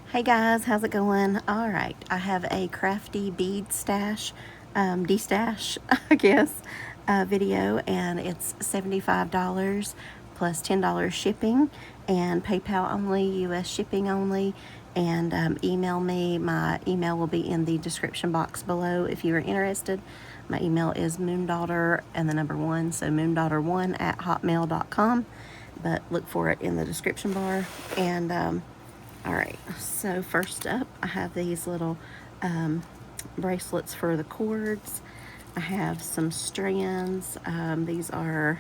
Hey guys, how's it going? All right, I have a Crafty bead stash, destash, I guess, video, and it's $75 plus $10 shipping, and PayPal only, US shipping only, and email me. My email will be in the description box below if you are interested. My email is moondaughter and the number 1, so moondaughter1@hotmail.com, but look for it in the description bar. And all right, so first up, I have these little bracelets for the cords. I have some strands. These are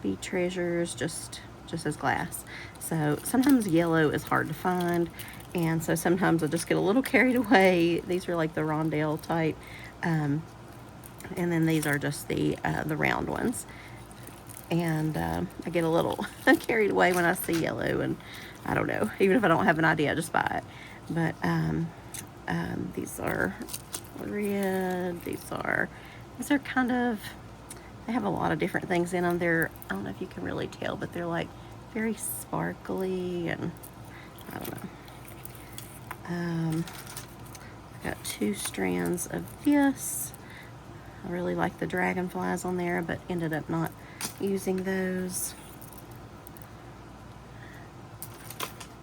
bead treasures, just as glass. So sometimes yellow is hard to find, and so sometimes I just get a little carried away. These are like the rondelle type, and then these are just the round ones. And I get a little carried away when I see yellow, and I don't know, even if I don't have an idea, I just buy it. But these are red. These are kind of, they have a lot of different things in them. They're, I don't know if you can really tell, but they're like very sparkly, and I don't know. I got 2 strands of this. I really like the dragonflies on there, but ended up not using those.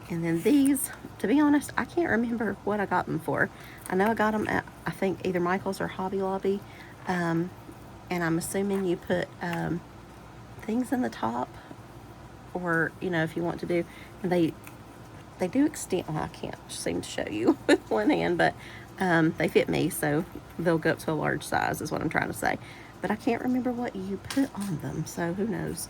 And then these, to be honest, I can't remember what I got them for. I know I got them at, I think, either Michael's or Hobby Lobby. And I'm assuming you put things in the top, or, you know, if you want to do, and they do extend. Well, I can't seem to show you with one hand, but they fit me, so they'll go up to a large size is what I'm trying to say. But I can't remember what you put on them, so who knows.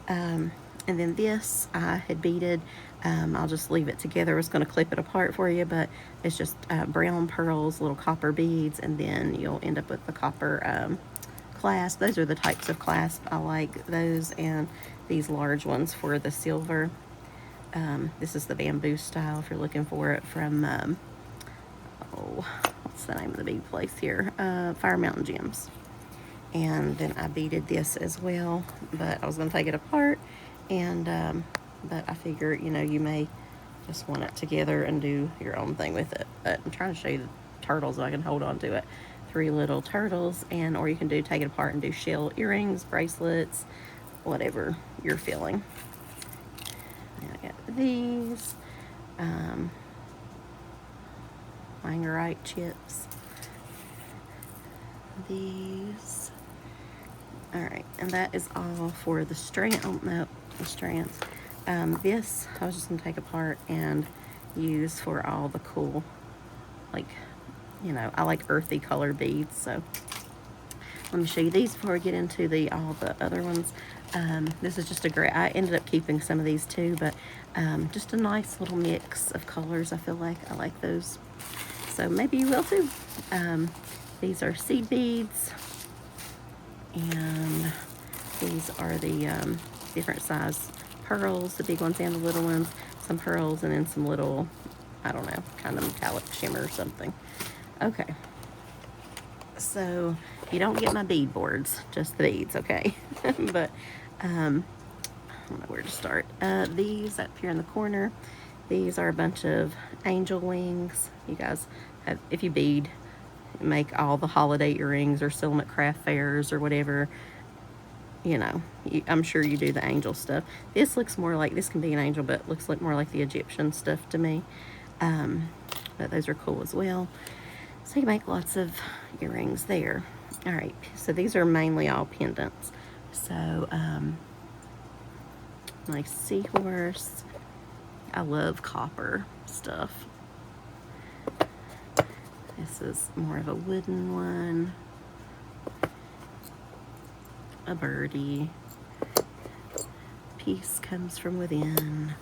And then this I had beaded. I'll just leave it together. I was going to clip it apart for you, but it's just brown pearls, little copper beads, and then you'll end up with the copper clasp. Those are the types of clasp I like, those, and these large ones for the silver. This is the bamboo style if you're looking for it from, what's the name of the bead place here? Fire Mountain Gems. And then I beaded this as well, but I was going to take it apart, and but I figure, you know, you may just want it together and do your own thing with it. But I'm trying to show you the turtles so I can hold on to it. 3 little turtles, and or you can take it apart and do shell earrings, bracelets, whatever you're feeling. And I got these Langerite chips. These. All right, and that is all for the strand. Oh no, the strands. This I was just gonna take apart and use for all the cool, like, you know, I like earthy color beads. So let me show you these before we get into all the other ones. This is just a great, I ended up keeping some of these too, but just a nice little mix of colors. I feel like I like those, so maybe you will too. These are seed beads, and these are the different size pearls, the big ones and the little ones. Some pearls, and then some little, I don't know, kind of metallic shimmer or something. Okay, so you don't get my bead boards, just the beads, okay? But I don't know where to start. These up here in the corner, these are a bunch of angel wings. You guys have, if you bead, make all the holiday earrings or sell them at craft fairs or whatever, you know, I'm sure you do the angel stuff. This looks more like, this can be an angel, but looks like more like the Egyptian stuff to me. But those are cool as well. So you make lots of earrings there. All right, so these are mainly all pendants. So nice seahorse. I love copper stuff. This is more of a wooden one. A birdie. Peace comes from within.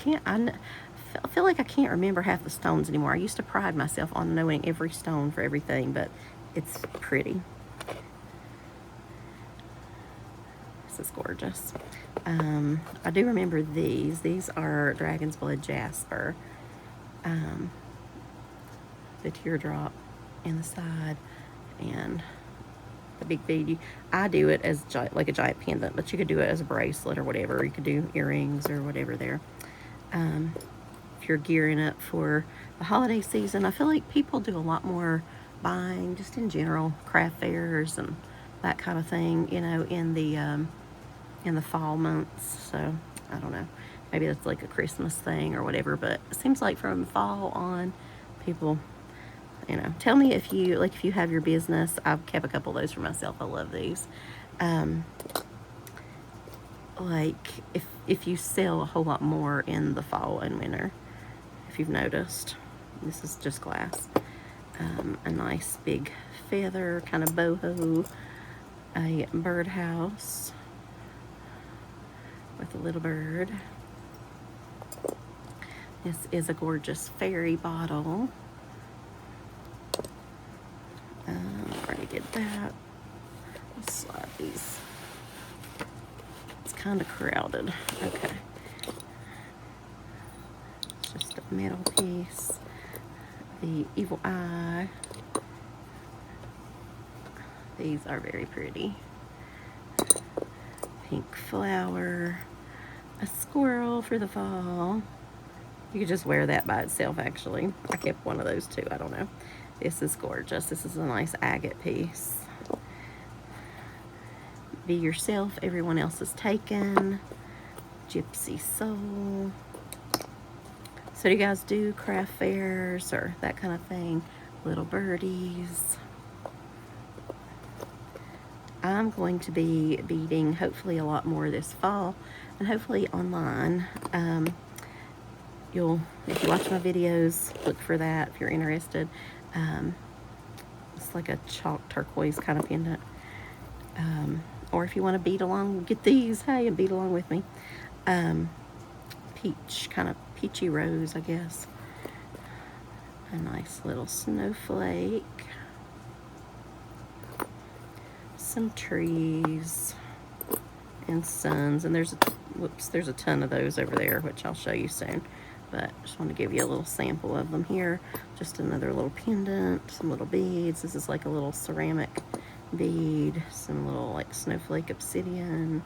I feel like I can't remember half the stones anymore. I used to pride myself on knowing every stone for everything, but it's pretty. This is gorgeous. I do remember these. These are Dragon's Blood Jasper. The teardrop in the side, and the big bead. I do it as like a giant pendant, but you could do it as a bracelet or whatever. You could do earrings or whatever there. If you're gearing up for the holiday season, I feel like people do a lot more buying just in general, craft fairs and that kind of thing, you know, in the fall months. So I don't know, maybe that's like a Christmas thing or whatever, but it seems like from fall on, people, you know, tell me if you like, if you have your business. I've kept a couple of those for myself. I love these. Like if you sell a whole lot more in the fall and winter, if you've noticed. This is just glass. A nice big feather, kind of boho, a birdhouse with a little bird. This is a gorgeous fairy bottle. Already did that. Let's slide these. It's kind of crowded. Okay. Just a metal piece. The evil eye. These are very pretty. Pink flower. A squirrel for the fall. You could just wear that by itself, actually. I kept one of those too. I don't know. This is gorgeous. This is a nice agate piece. Be yourself. Everyone else is taken. Gypsy soul. So do you guys do craft fairs or that kind of thing? Little birdies. I'm going to be beading hopefully a lot more this fall, and hopefully online. If you watch my videos, look for that if you're interested. It's like a chalk turquoise kind of pendant. Or if you want to bead along, get these, hey, and bead along with me. Peach, kind of peachy rose, I guess. A nice little snowflake. Some trees and suns, and there's a ton of those over there, which I'll show you soon. But I just want to give you a little sample of them here. Just another little pendant, some little beads. This is like a little ceramic bead, some little like snowflake obsidian,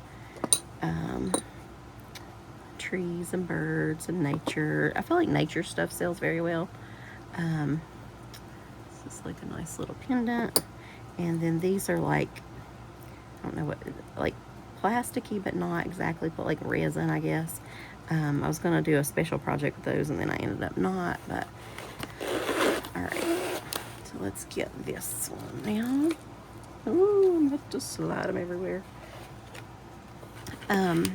trees and birds and nature. I feel like nature stuff sells very well. This is like a nice little pendant. And then these are like, I don't know what, like plasticky, but not exactly, but like resin, I guess. I was going to do a special project with those, and then I ended up not, but all right. So let's get this one now. Ooh, I'm going to slide them everywhere. But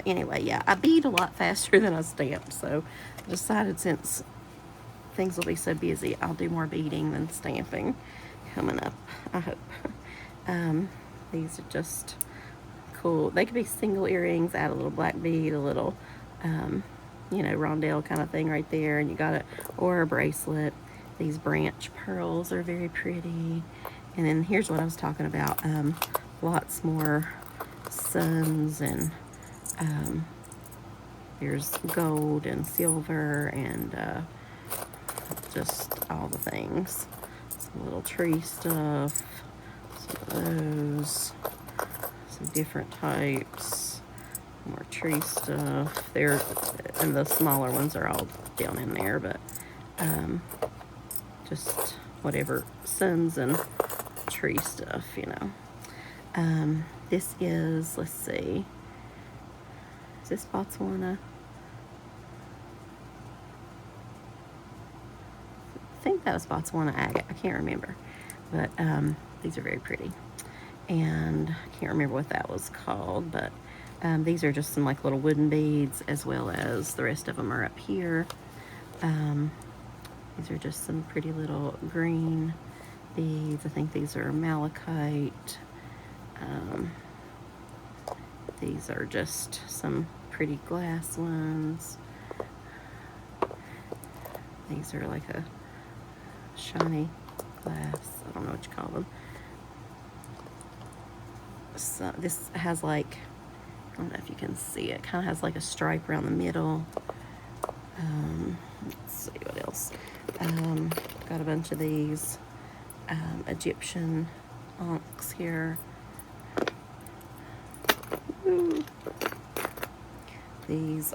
anyway, yeah, I bead a lot faster than I stamp, so I decided since things will be so busy, I'll do more beading than stamping coming up, I hope. These are just cool. They could be single earrings, add a little black bead, a little, you know, rondelle kind of thing right there, and you got it, or a bracelet. These branch pearls are very pretty. And then here's what I was talking about, lots more suns, and there's gold and silver and just all the things. Some little tree stuff, some of those, some different types, more tree stuff there, and the smaller ones are all down in there, but just whatever suns and tree stuff, you know. This is, let's see, is this Botswana? I think that was Botswana agate. I can't remember, but these are very pretty, and I can't remember what that was called, but these are just some like little wooden beads, as well as the rest of them are up here. These are just some pretty little green beads. I think these are malachite. These are just some pretty glass ones. These are like a shiny glass. I don't know what you call them. So this has like, I don't know if you can see it, kind of has like a stripe around the middle. Let's see what else. Got a bunch of these. Egyptian onyx here. Ooh. These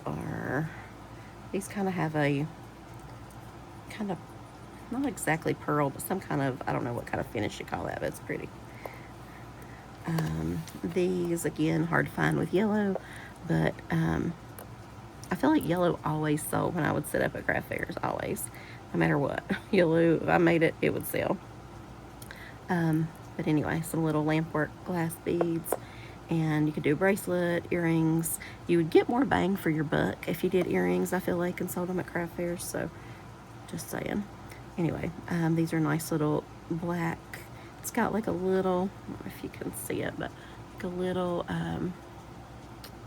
kind of have a kind of, not exactly pearl, but some kind of, I don't know what kind of finish you call that, but it's pretty. These, again, hard to find with yellow, but I feel like yellow always sold when I would set up at craft fairs, always. No matter what. Yellow, if I made it, it would sell. But anyway, some little lampwork glass beads. And you could do a bracelet, earrings. You would get more bang for your buck if you did earrings, I feel like, and sold them at craft fairs. So, just saying. Anyway, these are nice little black. It's got like a little, I don't know if you can see it, but like a little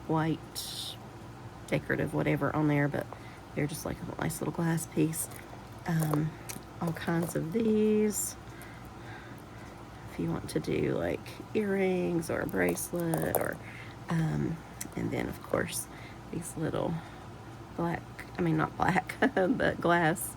white decorative whatever on there, but they're just like a nice little glass piece. All kinds of these. If you want to do like earrings or a bracelet, or and then of course these little black, I mean not black, but glass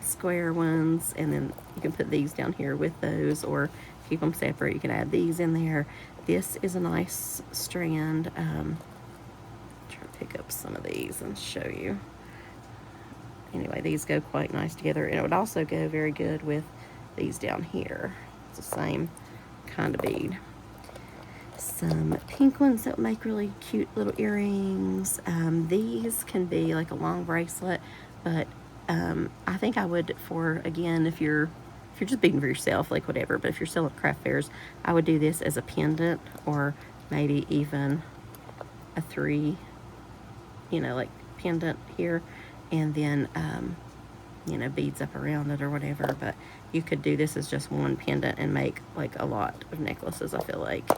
square ones, and then you can put these down here with those, or keep them separate. You can add these in there. This is a nice strand. Try to pick up some of these and show you. Anyway, these go quite nice together, and it would also go very good with these down here. It's the same kind of bead. Some pink ones that make really cute little earrings. These can be like a long bracelet, but I think I would, for, again, if you're just beading for yourself, like whatever, but if you're selling at craft fairs, I would do this as a pendant, or maybe even a 3, you know, like pendant here, and then you know, beads up around it or whatever. But you could do this as just one pendant and make like a lot of necklaces, I feel like.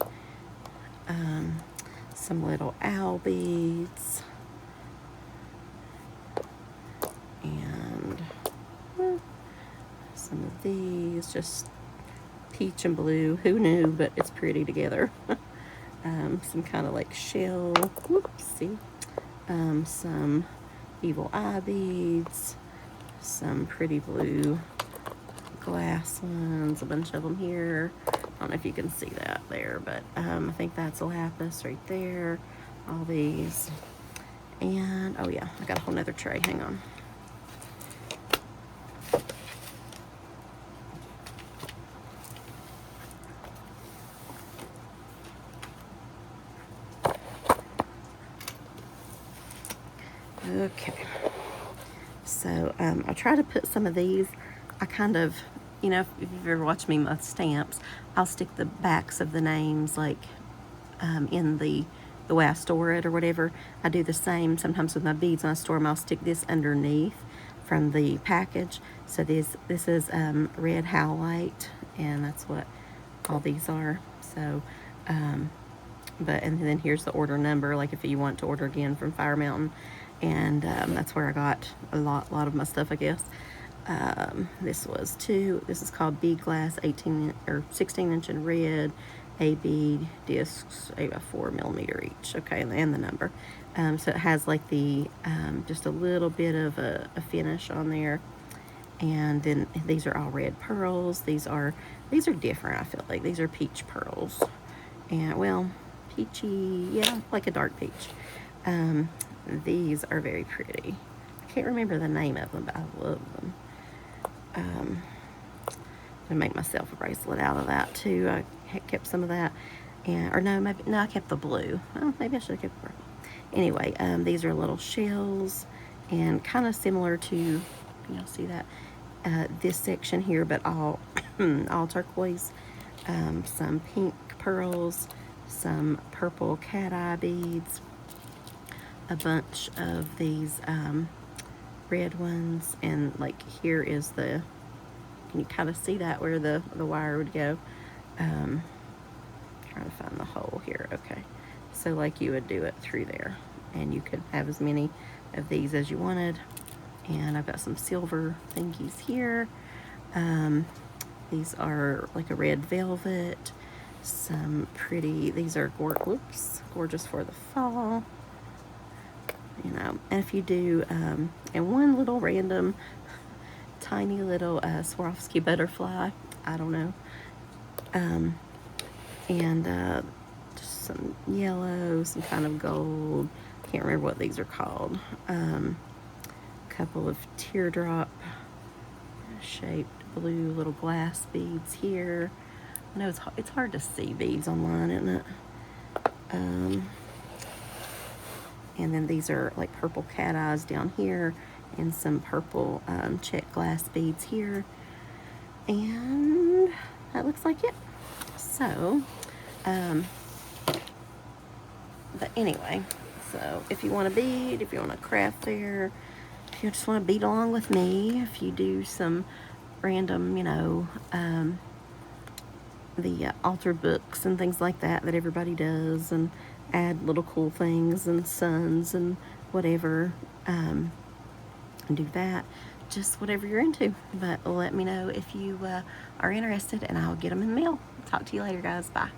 Some little owl beads, and some of these, just peach and blue. Who knew, but it's pretty together. Some kind of like shell, whoopsie. Some evil eye beads, some pretty blue glass ones, a bunch of them here. I don't know if you can see that there, but I think that's a lapis right there. All these. And, oh yeah, I got a whole nother tray. Hang on. Okay. So, I try to put some of these, I kind of, you know, if you've ever watched me with stamps, I'll stick the backs of the names like in the way I store it or whatever. I do the same sometimes with my beads. When I store them, I'll stick this underneath from the package. So this is red howlite, and that's what all these are. So, and then here's the order number, like if you want to order again from Fire Mountain. And that's where I got a lot of my stuff, I guess. This is called bead glass, 18 or 16-inch in red, a bead discs, 8x4mm each. Okay, and the number. So it has like the just a little bit of a finish on there. And then these are all red pearls. These are different, I feel like. These are peach pearls. And, well, peachy, yeah, like a dark peach. These are very pretty. I can't remember the name of them, but I love them. I'm gonna make myself a bracelet out of that too. I kept some of that, or no, I kept the blue. Oh, maybe I should have kept the purple. Anyway, these are little shells, and kind of similar to, y'all see that, this section here, but all all turquoise. Some pink pearls, some purple cat eye beads, a bunch of these red ones, and like here is the, can you kind of see that where the wire would go? Trying to find the hole here. Okay, so like you would do it through there, and you could have as many of these as you wanted. And I've got some silver thingies here. These are like a red velvet, some pretty, these are gorgeous for the fall. You know, and if you do, and one little random tiny little Swarovski butterfly, I don't know. And just some yellow, some kind of gold. Can't remember what these are called. Couple of teardrop shaped blue little glass beads here. I know it's hard to see beads online, isn't it? And then these are like purple cat eyes down here, and some purple check glass beads here. And that looks like it. So, but anyway, so if you want to bead, if you want to craft there, if you just want to bead along with me, if you do some random, you know, the altar books and things like that that everybody does, and add little cool things and suns and whatever, and do that. Just whatever you're into. But let me know if you are interested, and I'll get them in the mail. Talk to you later, guys. Bye.